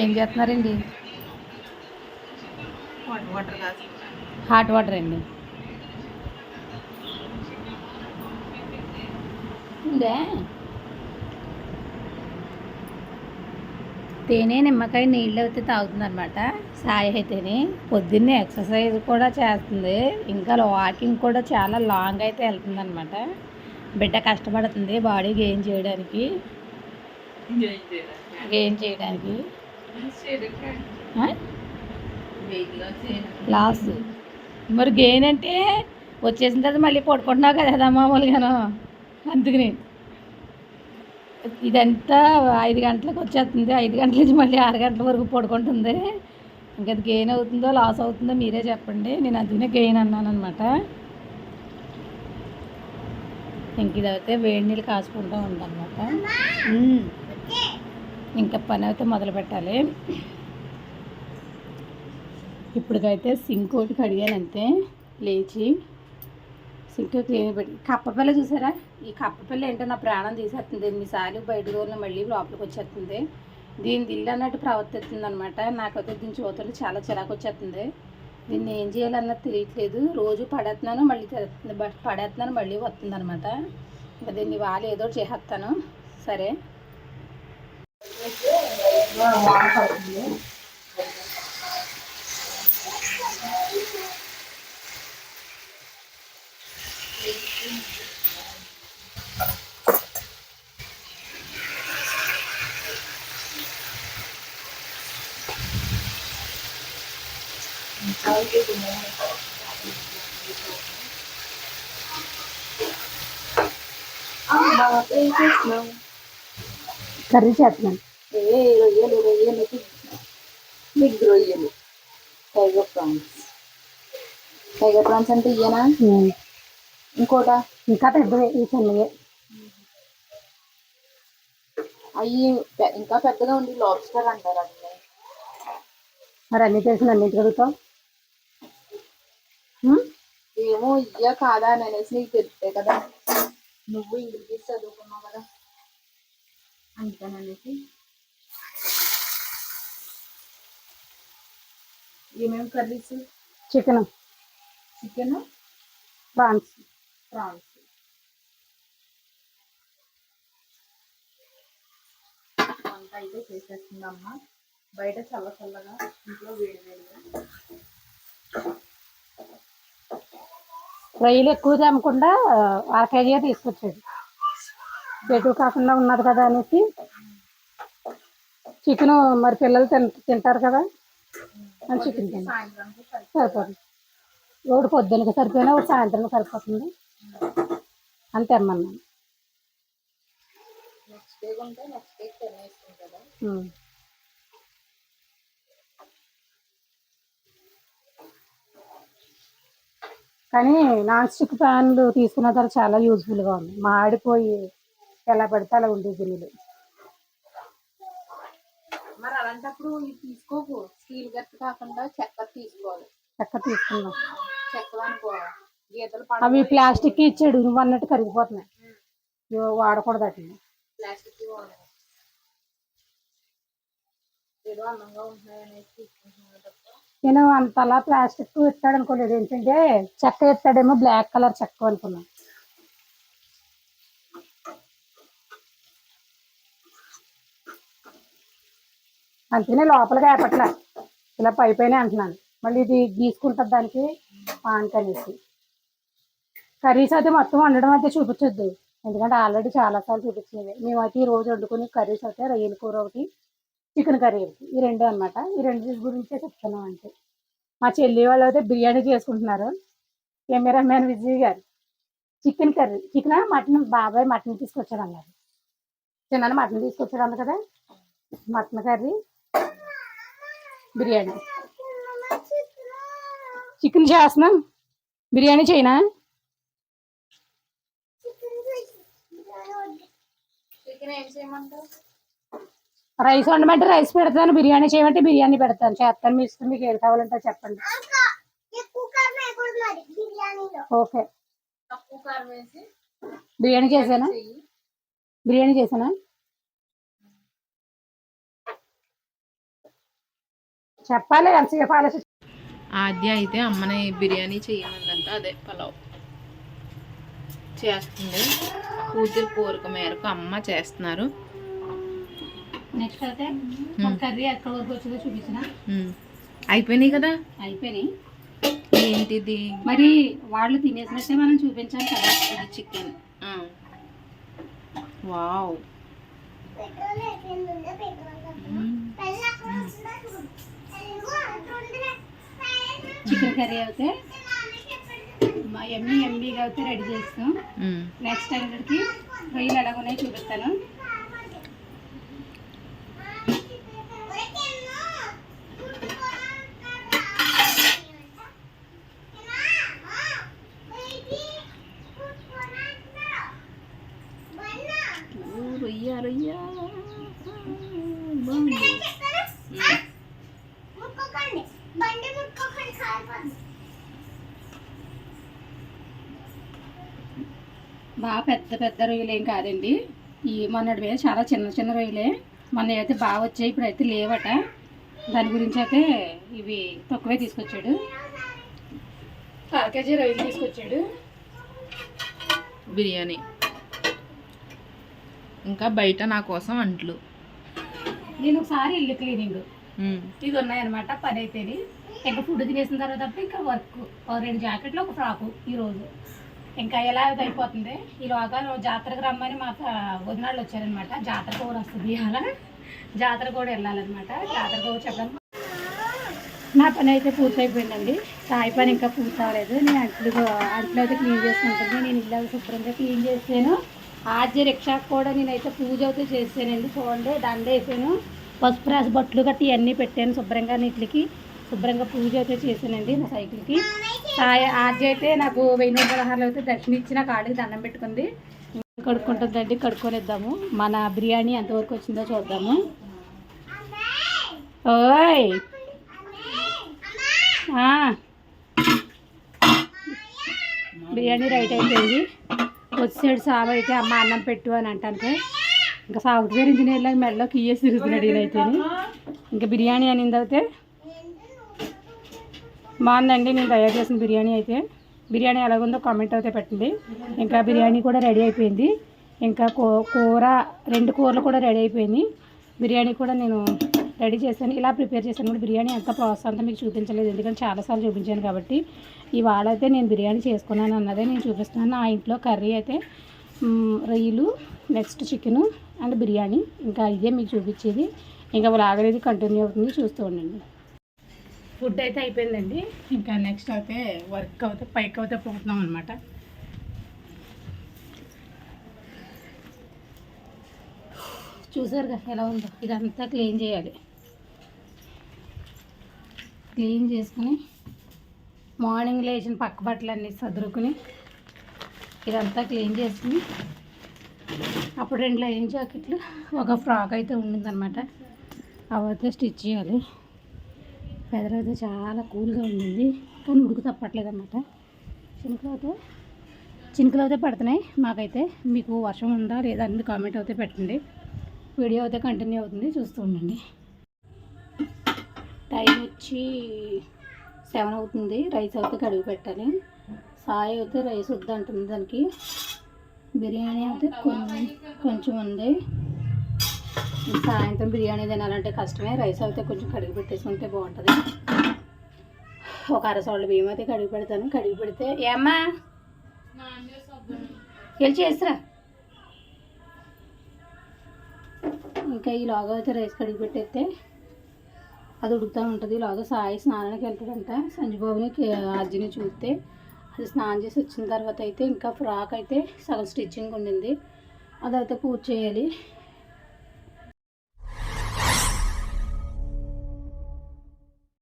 ఏం చేస్తున్నారండి? Hot water అండి. ఉందే తేనె నిమ్మకాయ నీళ్ళు అయితే తాగుతుంది అనమాట. సాయి అయితేనే పొద్దున్నే ఎక్సర్సైజ్ కూడా చేస్తుంది, ఇంకా వాకింగ్ కూడా చాలా లాంగ్ అయితే వెళ్తుంది అనమాట. బిడ్డ కష్టపడుతుంది బాడీ గెయిన్ చేయడానికి. లాస్ మరి గెయిన్ అంటే వచ్చేసిన తర్వాత మళ్ళీ పడుకుంటున్నావు కదా మామూలుగాను, అందుకని ఇదంతా 5 గంటలకు వచ్చేస్తుంది. 5 గంటల నుంచి మళ్ళీ 6 గంటల వరకు పడుకుంటుంది. ఇంకా అది గెయిన్ అవుతుందో లాస్ అవుతుందో మీరే చెప్పండి. నేను అందుకనే గెయిన్ అన్నాను అనమాట. ఇంక ఇదైతే వేడి నీళ్ళు కాసుకుంటూ ఉందన్నమాట. ఇంకా పని అయితే మొదలు పెట్టాలి. ఇప్పటికైతే సింక్ ఒకటి కడిగానంతే, లేచి సింక్ క్లీన్ పెట్టి. కప్పపిల్ల చూసారా? ఈ కప్పపిల్ల ఏంటో నా ప్రాణం తీసేస్తుంది. ఎన్నిసార్లు బయట రోజుల్లో మళ్ళీ లోపలికి వచ్చేస్తుంది. దీని దిల్లు అన్నట్టు ప్రవర్తిస్తుంది అనమాట. నాకైతే దీన్ని చూస్తుంటే చాలా చిరాకు వచ్చేస్తుంది. దీన్ని ఏం చేయాలన్నది తెలియట్లేదు. రోజు పడేస్తున్నాను, మళ్ళీ పడేస్తున్నాను, మళ్ళీ వస్తుంది అనమాట. ఇంకా దీన్ని వాళ్ళు ఏదో చేసేస్తాను. సరే కర్రీ చేస్తున్నాను. రొయ్యలు బిగ్ రొయ్యలు, టైగర్ ప్రాన్స్. టైగర్ ప్రాన్స్ అంటే ఇయ్యనా? ఇంకోట ఇంకా పెద్దవే, ఈ చిన్నవే. అవి ఇంకా పెద్దగా ఉంది, లాబ్స్టర్ అంటారు అన్నీ. మరి అన్ని తెలిసిన అన్నింటి కలుగుతాం. ఏమో ఇయ్య కాదా అని అనేసి నీకు తెలుస్తాయి కదా, నువ్వు ఇంగ్లీష్ చదువుకున్నావు కదా అందుకనేసి. ఏమేమి కర్రీస్? చికెన్ ప్రాన్స్ వంట అయితే చేసేస్తుందమ్మ. బయట చల్లగా, ఇంట్లో వేడివేడిగా. రొయ్యలు ఎక్కువ తెమ్మకుండా 1/2 కేజీ తీసుకొచ్చాడు. ఎటు కాకుండా ఉన్నది కదా అనేసి. చికెన్ మరి పిల్లలు తింటారు కదా అని చికెన్ సరిపోతుంది. ఒకటి పొద్దునకి సరిపోయినా ఒకటి సాయంత్రం సరిపోతుంది అంతే అమ్మన్నాను. కానీ నాన్ స్టిక్ ప్యాన్లు తీసుకున్న తర్వాత చాలా యూజ్ఫుల్గా ఉంది. మాడిపోయి ఎలా పడితే అలా ఉండే గిన్నెలు. మరి అలాంటప్పుడు తీసుకోకు, స్టీల్ గట్టి కాకుండా చెక్క తీసుకోవాలి. చెక్క తీసుకున్నాం. అవి ప్లాస్టిక్ ఇచ్చాడు, నువ్వు అన్నట్టు కరిగిపోతున్నాయి. వాడకూడదు అట్లా ప్లాస్టిక్. ఏదో అందంగా ఉంటున్నాయనేసి తీసుకుంటున్నాను తప్ప నేను అంతలా ప్లాస్టిక్ ఇస్తాడు అనుకోలేదు. ఏంటంటే చెక్క ఇస్తాడేమో, బ్లాక్ కలర్ చెక్క అనుకున్నాను. అంతేనే లోపలికి ఏపట్లా, ఇలా పైపైనే అంటున్నాను. మళ్ళీ ఇది గీసుకుంటుంది దానికి పాన్ అనేసి. కర్రీస్ అయితే మొత్తం వండడం అయితే చూపించొద్దు, ఎందుకంటే ఆల్రెడీ చాలాసార్లు చూపించింది. మేమైతే ఈ రోజు వండుకునే కర్రీస్ అయితే రొయ్యల కూర ఒకటి, చికెన్ కర్రీ ఒకటి, ఈ రెండే అనమాట. ఈ రెండు గురించే చెప్తున్నాం. అంటే మా చెల్లి వాళ్ళు అయితే బిర్యానీ చేసుకుంటున్నారు. కెమెరామ్యాన్ విజయ్ గారు చికెన్ కర్రీ, మటన్, బాబాయ్ మటన్ తీసుకొచ్చాడు అన్నారు. చిన్న మటన్ తీసుకొచ్చాడు అన్న కదా, మటన్ కర్రీ, బిర్యానీ. చికెన్ చేస్తున్నాం, బిర్యానీ చేయనా? రైస్ వండమంటే రైస్ పెడతాను, బిర్యానీ చేయమంటే బిర్యానీ పెడతాను. చేస్తాను, మీ ఇష్టం, మీకు ఏది కావాలంటే చెప్పండి. ఓకే, బిర్యానీ చేసానా? చెప్పాలి ఎంతసేపు ఆలోచించి. ఆద్య అయితే అమ్మని బిర్యానీ చేయమందంట, అదే పలావ్ చేస్తుంది. కూతురు కోరిక మేరకు అమ్మ చేస్తున్నారు. నెక్స్ట్ అయితే కర్రీ ఎక్కడ వరకు వచ్చిందో చూపించిన. అయిపోయినాయి కదా. అయిపోయినాయి. ఏంటిది మరి వాళ్ళు తినేసినట్టే మనం చూపించాలి కదా. ఇది చికెన్. వావ్. చికెన్ కర్రీ అయితే ఎమ్మీగా అయితే రెడీ చేస్తాం. నెక్స్ట్ టైంకి రొయ్యలు ఎలాగున్నాయి చూపిస్తాను. రొయ్య రొయ్య బాగుంది. బాగా పెద్ద పెద్ద రొయ్యలు ఏం కాదండి. ఈ మొన్నటి చాలా చిన్న చిన్న రొయ్యలే. మొన్న అయితే బాగా వచ్చాయి, ఇప్పుడు అయితే లేవట. దాని గురించి అయితే ఇవి తక్కువే తీసుకొచ్చాడు. 1/2 కేజీ రొయ్యలు తీసుకొచ్చాడు. బిర్యానీ ఇంకా బయట నా కోసం అంట్లు. నేను ఒకసారి ఇల్లు క్లీనింగ్ ఇది ఉన్నాయన్నమాట. పని అయితే ఇంకా ఫుడ్ తినేసిన తర్వాత ఇంకా వర్క్ 2 జాకెట్లు ఒక ఫ్రాకు ఈరోజు ఇంకా ఎలా అయిపోతుంది. ఈలోగా జాతరకు రమ్మని మా వదినాళ్ళు వచ్చారనమాట. జాతర కూడా వస్తుంది, అలా జాతర కూడా వెళ్ళాలన్నమాట. జాతర కూడా చెప్పడం నా పని అయితే పూర్తయిపోయిందండి. సాయి పని ఇంకా పూర్తి అవ్వలేదు. నేను అంట్లు అయితే క్లీన్ చేసుకుంటుంది. నేను ఇల్లు శుభ్రంగా క్లీన్ చేసాను. ఆద్య రిక్షాకు కూడా నేనైతే పూజ అయితే చేసానండి. చూడండి, దండ వేసాను, పసుపు రాసి బట్టలు గట్టి ఇవన్నీ పెట్టాను శుభ్రంగా. నీటికి శుభ్రంగా పూజ అయితే చేశానండి నా సైకిల్కి. ఆద్య అయితే నాకు 1016 అయితే దర్శనం ఇచ్చి నా కాళ్ళకి దండం పెట్టుకుంది. కడుక్కుంటుందండి, కడుక్కొనిద్దాము. మన బిర్యానీ ఎంతవరకు వచ్చిందో చూద్దాము. ఓయ్ బిర్యానీ రైట్ అయిపోయింది. వచ్చాడు సాగు అయితే, అమ్మ అన్నం పెట్టు అని అంటానికి ఇంకా సాఫ్ట్వేర్ ఇంజనీర్లో మెడలో కీయేసి తిరుగుతున్నాడు ఈయనైతే. ఇంకా బిర్యానీ అనింది అయితే బాగుందండి. నేను తయారు చేసిన బిర్యానీ అయితే. బిర్యానీ ఎలాగుందో కామెంట్ అయితే పెట్టండి. ఇంకా బిర్యానీ కూడా రెడీ అయిపోయింది. ఇంకా కూర 2 కూరలు కూడా రెడీ అయిపోయింది. బిర్యానీ కూడా నేను రెడీ చేశాను. ఇలా ప్రిపేర్ చేశాను కూడా. బిర్యానీ అంత ప్రాసెస్ అంతా మీకు చూపించలేదు, ఎందుకంటే చాలాసార్లు చూపించాను కాబట్టి. ఇవాళ అయితే నేను బిర్యానీ చేసుకున్నాను అన్నదే నేను చూపిస్తున్నాను. నా ఇంట్లో కర్రీ అయితే రొయ్యలు, నెక్స్ట్ చికెను అండ్ బిర్యానీ. ఇంకా ఇదే మీకు చూపించేది. ఇంకా వ్లాగ్ అనేది కంటిన్యూ అవుతుంది, చూస్తూ ఉండండి. ఫుడ్ అయితే అయిపోయిందండి. ఇంకా నెక్స్ట్ అయితే వర్క్ అయితే పైకి అయితే పోతున్నాం అనమాట. చూసారుగా ఎలా ఉందో. ఇదంతా క్లీన్ చేయాలి. క్లీన్ చేసుకుని మార్నింగ్ లేచిన పక్క బట్టలన్నీ సదురుకుని ఇదంతా క్లీన్ చేసుకుని అప్పుడు 2 లైన్ జాకెట్లు, ఒక ఫ్రాక్ అయితే ఉండిందనమాట. అవైతే స్టిచ్ చేయాలి. వెదర్ అయితే చాలా కూల్గా ఉండింది, కానీ ఉడుకు తప్పట్లేదు అనమాట. చినుకులు అయితే పడుతున్నాయి మాకైతే. మీకు వర్షం ఉందా లేదా అనేది కామెంట్ అయితే పెట్టండి. వీడియో అయితే కంటిన్యూ అవుతుంది, చూస్తూ ఉండండి. టైం వచ్చి 7 అవుతుంది. రైస్ అయితే కడిగి పెట్టాలి. సాయి అయితే రైస్ వద్దంటుంది దానికి. బిర్యానీ అయితే కొంచెం ఉంది. సాయంత్రం బిర్యానీ తినాలంటే కష్టమే. రైస్ అయితే కొంచెం కడిగి పెట్టేసుకుంటే బాగుంటుంది. ఒక 1/2 సోళ్ళ బియ్యం అయితే కడిగి పెడతాను. కడిగి పెడితే ఏమ్మా వెళ్ళి చేసిరా. ఇంకా ఈలోగా అయితే రైస్ కడిగి పెట్టేస్తే అది ఉడుకుతూ ఉంటుంది. ఇలాగా సాయి స్నానానికి వెళ్తాడంట. సంజుబాబుని అర్జుని చూస్తే అది స్నానం చేసి వచ్చిన తర్వాత అయితే ఇంకా ఫ్రాక్ అయితే సగం స్టిచ్చింగ్ ఉండింది, అదైతే పూర్తి చేయాలి.